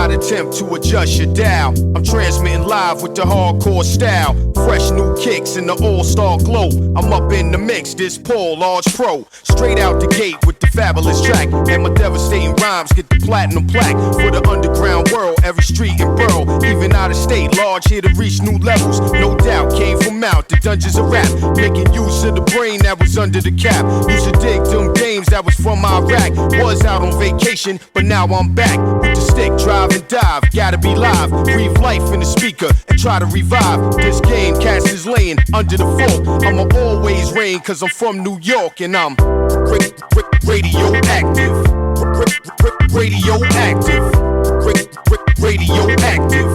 not attempt to adjust your dial. I'm transmitting live with the hardcore style. Fresh new kicks in the all-star glow. I'm up in the mix, this Paul, large pro. Straight out the gate with the fabulous track. And my devastating rhymes get the platinum plaque. For the underground world, every street and borough. Even out of state, large here to reach new levels. No doubt, came from out the dungeons of rap. Making use of the brain that was under the cap. Used to dig them games that was from Iraq. Was out on vacation, but now I'm back. With the stick, drive and dive, gotta be live. Breathe life in the speaker and try to revive this game. Cats is laying under the fort. I'ma always reign cause I'm from New York and I'm radioactive. Radioactive. Radioactive.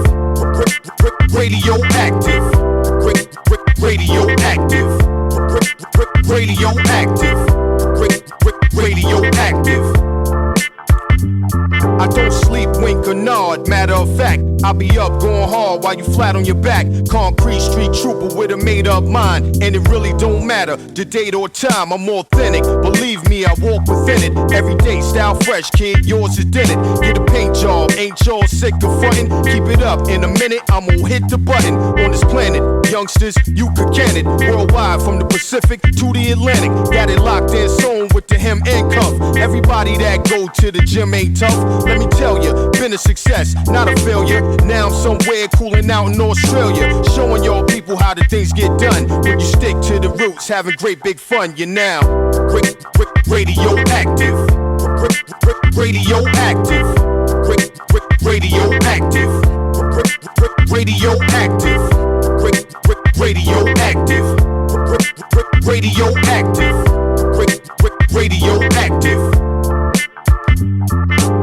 Radioactive. Radioactive. Radioactive. Radioactive. I don't sleep, wink or nod. Matter of fact, I'll be up going hard while you flat on your back. Concrete street trooper with a made up mind. And it really don't matter the date or time. I'm authentic, believe me, I walk within it. Every day, style fresh, kid, yours is in it. Get a paint job, ain't y'all sick of frontin'? Keep it up, in a minute, I'm gonna hit the button. On this planet, youngsters, you could can it. Worldwide, from the Pacific to the Atlantic. Got it locked in, sewn with the hem and cuff. Everybody that go to the gym ain't tough. Let me tell you, been a success, not a failure. Now I'm somewhere cooling out in Australia, showing y'all people how the things get done. When you stick to the roots, having great big fun, you're now radioactive. Radioactive. Radioactive. Radioactive. Radioactive. Radioactive. Radioactive.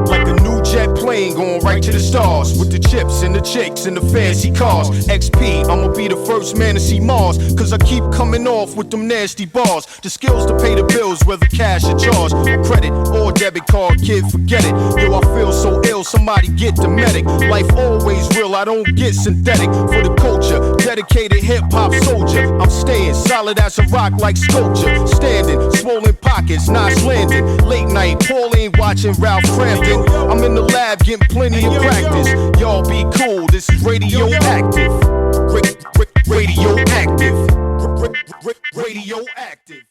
Like a new jet plane going right to the stars. With the chips and the chicks and the fancy cars. XP, I'ma be the first man to see Mars. Cause I keep coming off with them nasty bars. The skills to pay the bills, whether cash or charge, or credit or debit card, kid, forget it. Yo, I feel so ill, somebody get the medic. Life always real, I don't get synthetic. For the culture, dedicated hip-hop soldier. I'm staying solid as a rock like sculpture. Standing, swollen pockets, nice landing. Late night, Paul ain't watching Ralph Crampton. I'm in the lab getting plenty of practice. Y'all be cool, this is radioactive. Radioactive. Radioactive.